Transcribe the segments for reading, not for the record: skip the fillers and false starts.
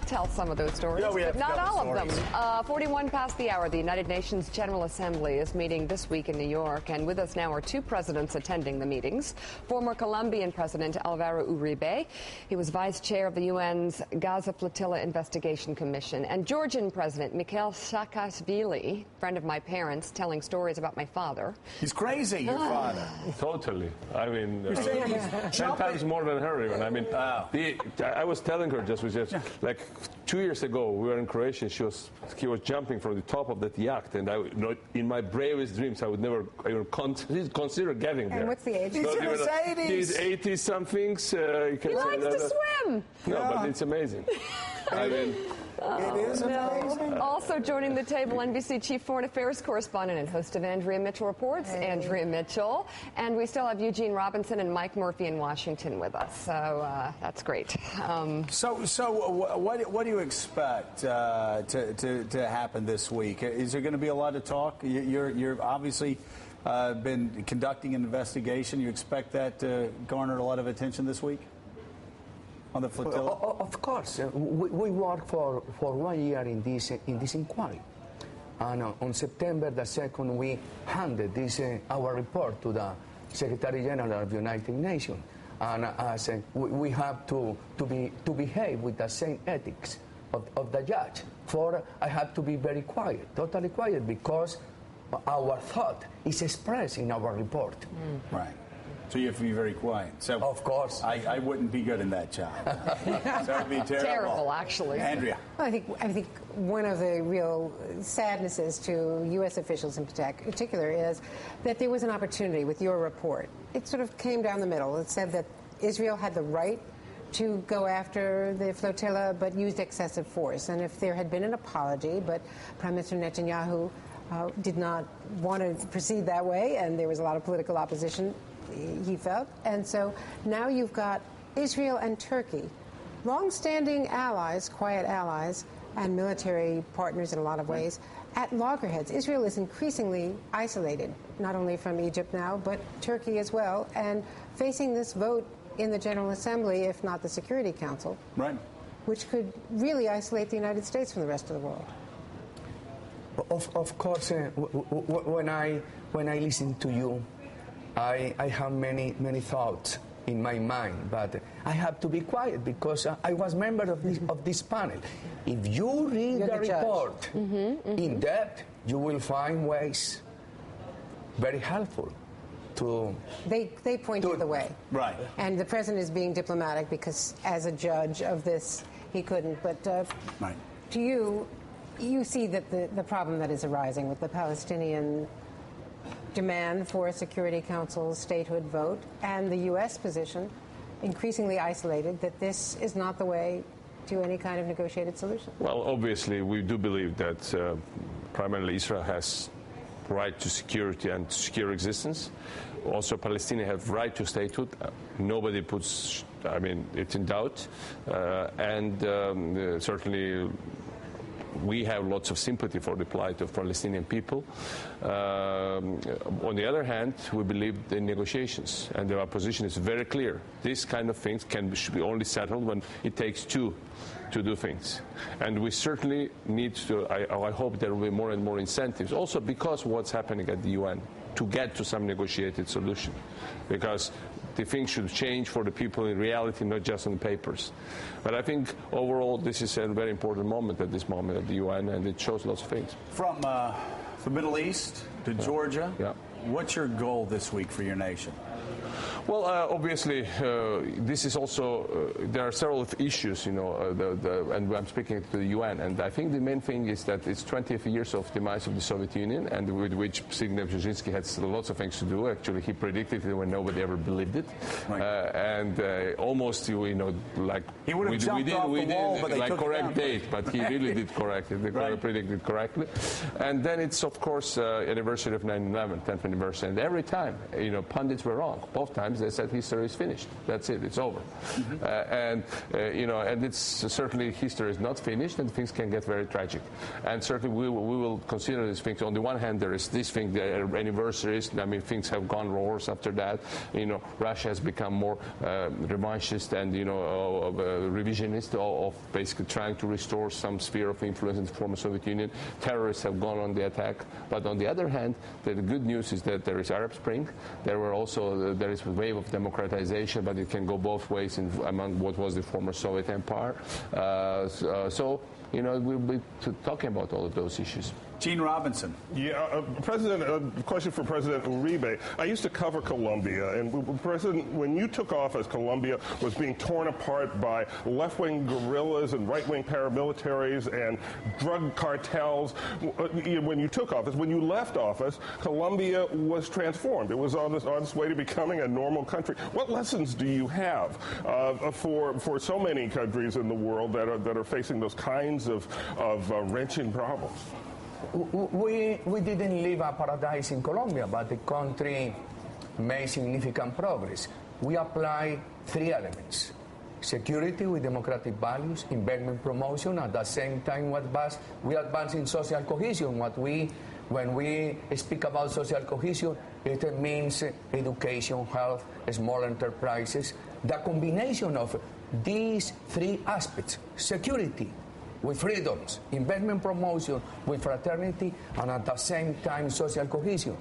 tell some of those stories, but not all of them. 41 past the hour, the United Nations General Assembly is meeting this week in New York, and with us now are two presidents attending the meetings. Former Colombian President Alvaro Uribe, he was vice chair of the UN's Gaza Flotilla Investigation Commission, and Georgian President Mikheil Saakashvili, friend of my parents, telling stories about my father. He's crazy, your father. Totally. I mean, 10 times more than her even. I mean, I was telling her just like 2 years ago, we were in Croatia, and he was jumping from the top of that yacht, and in my bravest dreams, I would never even consider getting there. And what's the age? He's in his 80s. He's 80-somethings. He likes to swim. No, but it's amazing. I mean, it is amazing. Also joining the table, NBC Chief Foreign Affairs Correspondent and host of Andrea Mitchell Reports, Andrea Mitchell. And we still have Eugene Robinson and Mike Murphy in Washington with us. So that's great. So what do you expect to happen this week? Is there going to be a lot of talk? You're obviously been conducting an investigation. You expect that to garner a lot of attention this week? On the flotilla? Of course. We worked for 1 year in this inquiry. And on September the 2nd, we handed our report to the Secretary General of the United Nations. And as we have to behave with the same ethics of the judge. For I had to be very quiet, totally quiet, because our thought is expressed in our report. Right. So you have to be very quiet. So of course. I wouldn't be good in that job. That would be terrible. Terrible, actually. Andrea. Well, I think one of the real sadnesses to U.S. officials in particular is that there was an opportunity with your report. It sort of came down the middle. It said that Israel had the right to go after the flotilla, but used excessive force. And if there had been an apology, but Prime Minister Netanyahu did not want to proceed that way, and there was a lot of political opposition, he felt. And so now you've got Israel and Turkey, long-standing allies, quiet allies, and military partners in a lot of ways, at loggerheads. Israel is increasingly isolated, not only from Egypt now, but Turkey as well, and facing this vote in the General Assembly, if not the Security Council, right, which could really isolate the United States from the rest of the world. Of course, when I listen to you, I have many thoughts in my mind, but I have to be quiet because I was member of this panel. If you read the report in depth, you will find ways very helpful to... They pointed the way. Right. And the president is being diplomatic because as a judge of this, he couldn't. But right. To you see that the problem that is arising with the Palestinian demand for a Security Council statehood vote and the U.S. position, increasingly isolated, that this is not the way to any kind of negotiated solution? Well, obviously, we do believe that primarily Israel has right to security and secure existence. Also, Palestinians have right to statehood. Nobody puts, it's in doubt. Certainly, we have lots of sympathy for the plight of Palestinian people. On the other hand, we believe in negotiations, and our position is very clear. These kind of things should be only settled when it takes two to do things. And we certainly need to, I hope there will be more and more incentives, also because of what's happening at the UN, to get to some negotiated solution. Because the things should change for the people in reality, not just on papers. But I think overall this is a very important moment at the UN, and it shows lots of things. From the Middle East to Georgia, what's your goal this week for your nation? Well, obviously, this is also, there are several issues, and I'm speaking to the UN, and I think the main thing is that it's 20th years of demise of the Soviet Union, and with which Zbigniew Brzezinski had lots of things to do. Actually, he predicted it when nobody ever believed it. Right. Almost, like... He would have jumped off the wall, but they took correct date, but he really did correct it. They predicted correctly. And then it's, of course, anniversary of 9/11, 10th anniversary, and every time, pundits were wrong. Both times times they said history is finished. That's it. It's over. And it's certainly history is not finished, and things can get very tragic. And certainly we will consider these things. On the one hand, there is this thing, the anniversaries. I mean, things have gone worse after that. Russia has become more revanchist and revisionist of basically trying to restore some sphere of influence in the former Soviet Union. Terrorists have gone on the attack. But on the other hand, the good news is that there is Arab Spring. There is a wave of democratization, but it can go both ways among what was the former Soviet Empire. We'll be talking about all of those issues. Gene Robinson. Yeah, question for President Uribe. I used to cover Colombia, and when you took office, Colombia was being torn apart by left-wing guerrillas and right-wing paramilitaries and drug cartels. When you took office, when you left office, Colombia was transformed. It was on its way to becoming a normal country. What lessons do you have for so many countries in the world that are facing those kinds of wrenching problems? We didn't leave a paradise in Colombia, but the country made significant progress. We applied 3 elements: security with democratic values, investment promotion. At the same time, we advance in social cohesion. When we speak about social cohesion, it means education, health, small enterprises. The combination of these 3 aspects: security with freedoms, investment promotion with fraternity, and at the same time social cohesion.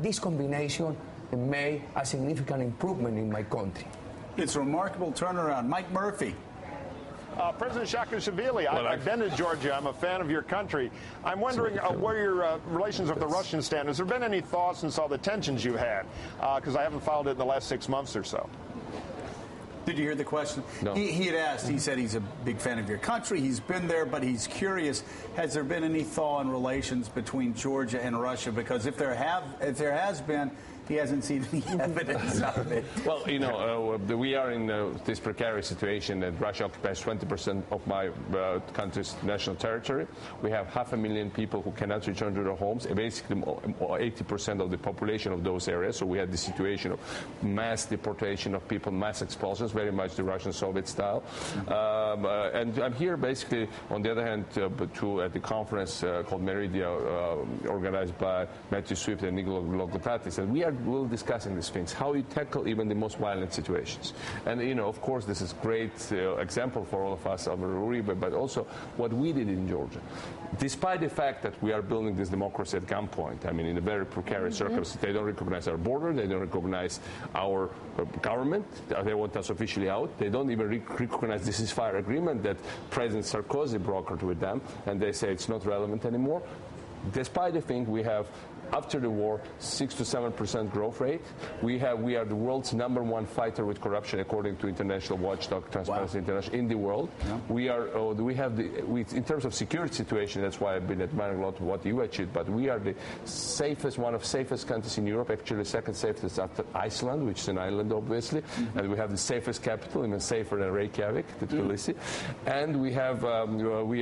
This combination made a significant improvement in my country. It's a remarkable turnaround. Mike Murphy. President Saakashvili, I've been to Georgia. I'm a fan of your country. I'm wondering where your relations with the Russians stand. Has there been any thaw since all the tensions you had? Because I haven't followed it in the last 6 months or so. Did you hear the question? No. He had asked, he said he's a big fan of your country. He's been there, but he's curious. Has there been any thaw in relations between Georgia and Russia? Because if there has been, he hasn't seen any evidence of it. Well, we are in this precarious situation that Russia occupies 20% of my country's national territory. We have 500,000 people who cannot return to their homes, basically 80% of the population of those areas. So we had the situation of mass deportation of people, mass expulsions, very much the Russian Soviet style. And I'm here basically, on the other hand, at the conference called Meridia, organized by Matthew Swift and Nicola Logotatis, and we'll discussing these things, how you tackle even the most violent situations. And, of course, this is a great example for all of us, Alvaro Uribe, but also what we did in Georgia. Despite the fact that we are building this democracy at gunpoint, I mean, in a very precarious circumstance, they don't recognize our border, they don't recognize our government, they want us officially out, they don't even recognize the ceasefire agreement that President Sarkozy brokered with them, and they say it's not relevant anymore. Despite the thing, we have, after the war, 6 to 7% growth rate. We are the world's #1 fighter with corruption, according to international watchdog Transparency International, in the world. Yeah. In terms of security situation, that's why I've been admiring a lot of what you achieved, but we are the one of safest countries in Europe, actually second safest after Iceland, which is an island, obviously, and we have the safest capital, even safer than Reykjavik, the Tbilisi, and we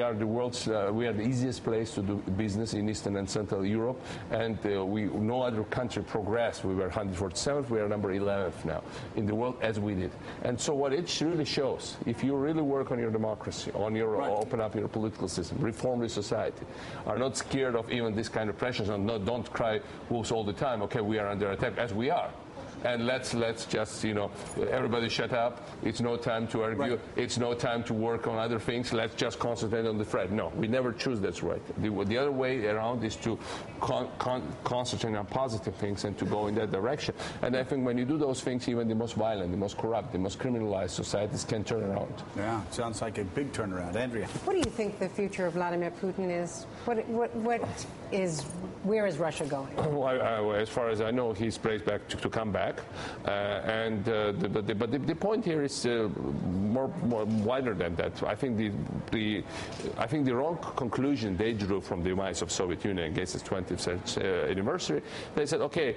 are the easiest place to do business in Eastern and Central Europe, and no other country progressed. We were 147th, we are number 11th now in the world, as we did. And so what it really shows, if you really work on your democracy, open up your political system, reform the society, are not scared of even this kind of pressures, and don't cry wolves all the time, okay, we are under attack, as we are. And let's just, everybody shut up. It's no time to argue. Right. It's no time to work on other things. Let's just concentrate on the threat. No, we never choose that's right. The other way around is to concentrate on positive things and to go in that direction. And I think when you do those things, even the most violent, the most corrupt, the most criminalized societies can turn around. Yeah, sounds like a big turnaround. Andrea. What do you think the future of Vladimir Putin is? Where is Russia going? Well, as far as I know, he's placed back to come back. But the point here is more wider than that. I think the wrong conclusion they drew from the demise of Soviet Union against its 20th anniversary. They said, okay,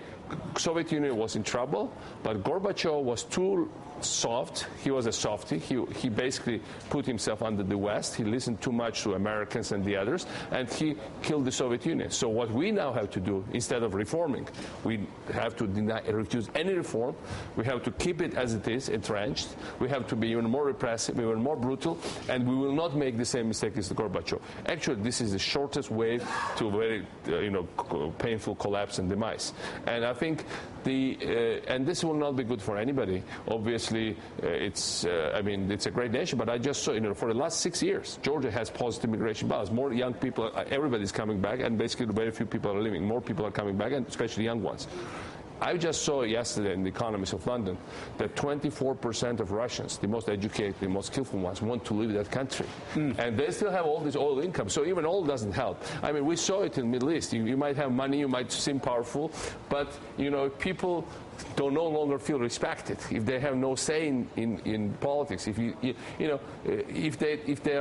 Soviet Union was in trouble, but Gorbachev was too soft. He was a softie. He basically put himself under the West. He listened too much to Americans and the others, and he killed the Soviet Union. So what we now have to do, instead of reforming, we have to refuse any reform. We have to keep it as it is, entrenched. We have to be even more repressive, even more brutal, and we will not make the same mistake as the Gorbachev. Actually, this is the shortest way to a very painful collapse and demise. And I think and this will not be good for anybody. Obviously, it's a great nation, but I just saw, for the last 6 years, Georgia has positive immigration balance. More young people, everybody's coming back, and basically very few people are leaving. More people are coming back, and especially young ones. I just saw yesterday in The Economist of London that 24% of Russians, the most educated, the most skillful ones, want to leave that country. And they still have all this oil income. So even oil doesn't help. I mean, we saw it in the Middle East. You might have money, you might seem powerful, but, people don't no longer feel respected if they have no say in politics. If they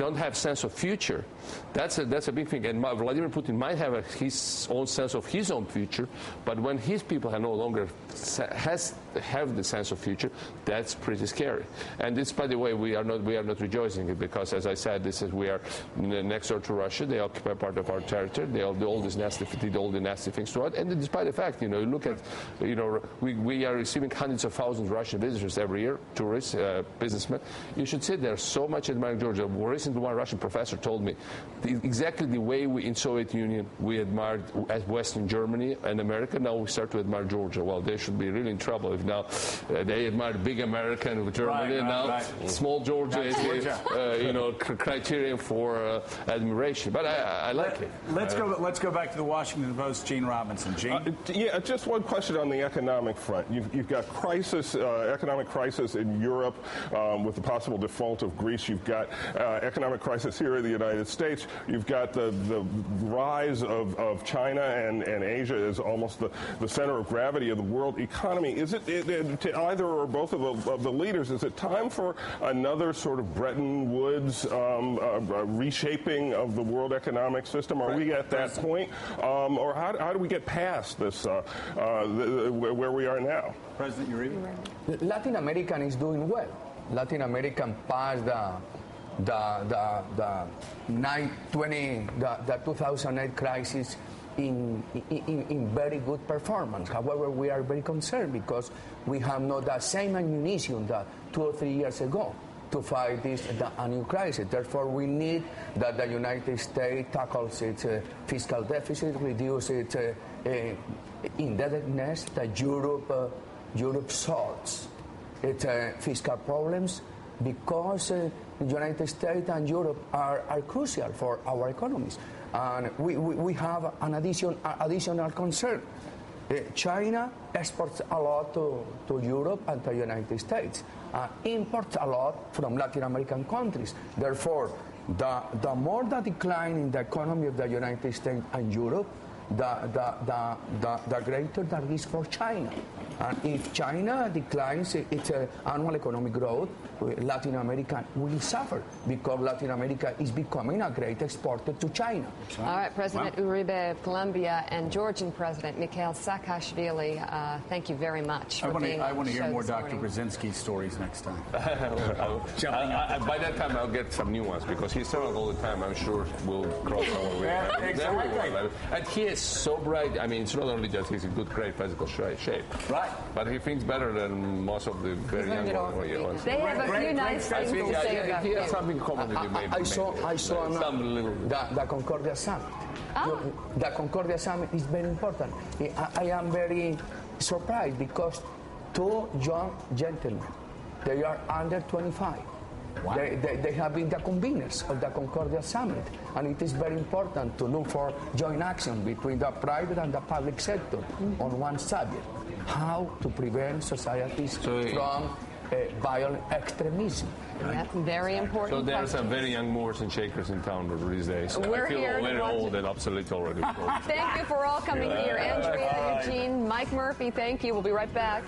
don't have sense of future, that's a big thing. And Vladimir Putin might have his own sense of his own future, but when his people have no longer have the sense of future, that's pretty scary. And this, by the way, we are not rejoicing it, because, as I said, we are next door to Russia. They occupy part of our territory. They do all the nasty things to us. And despite the fact, you look at, we are receiving hundreds of thousands of Russian visitors every year, tourists, businessmen. You should say there's so much admiring Georgia. Recently, one Russian professor told me exactly the way in Soviet Union we admired Western Germany and America. Now we start to admire Georgia. Well, they should be really in trouble if now they admire big America and Germany, and now small Georgia is the criterion for admiration. But I like it. Let's go back to the Washington Post. Gene Robinson. Gene? Just one question on the economic front. You've got economic crisis in Europe with the possible default of Greece. You've got economic crisis here in the United States. You've got the rise of China and Asia as almost the center of gravity of the world economy. Is it to either or both of the leaders, is it time for another sort of Bretton Woods reshaping of the world economic system? Are we at that point? Or how do we get past this, where we are now? President Uribe? Latin America is doing well. Latin America passed the 2008 crisis in very good performance. However, we are very concerned because we have not the same ammunition that 2 or 3 years ago to fight a new crisis. Therefore, we need that the United States tackles its fiscal deficit, reduce its indebtedness, that Europe solves its fiscal problems, because the United States and Europe are crucial for our economies. And we have an additional concern. China exports a lot to Europe and to the United States, imports a lot from Latin American countries. Therefore, the more the decline in the economy of the United States and Europe, the greater the risk for China. And if China declines its annual economic growth, Latin America will suffer, because Latin America is becoming a great exporter to China. All right, President Uribe of Colombia and Georgian President Mikheil Saakashvili, thank you very much for being on the show. I want to hear more Dr. Brzezinski's stories next time. By that time, I'll get some new ones, because he's telling all the time. I'm sure we'll cross our way. Exactly. And he is so bright. I mean, it's not only that he's in great physical shape. Right. But he thinks better than most of the very young ones. They have a few nice things to say about he has something common with you, maybe. I saw the Concordia Summit. Oh. The Concordia Summit is very important. I am very surprised, because 2 young gentlemen, they are under 25. Wow. They have been the conveners of the Concordia Summit, and it is very important to look for joint action between the private and the public sector on one subject: how to prevent societies from violent extremism. Yeah, very important. So there's some very young movers and shakers in town these days. We're I feel here very old and obsolete already. Thank you for all coming here. Andrea, Eugene, Mike Murphy, thank you. We'll be right back.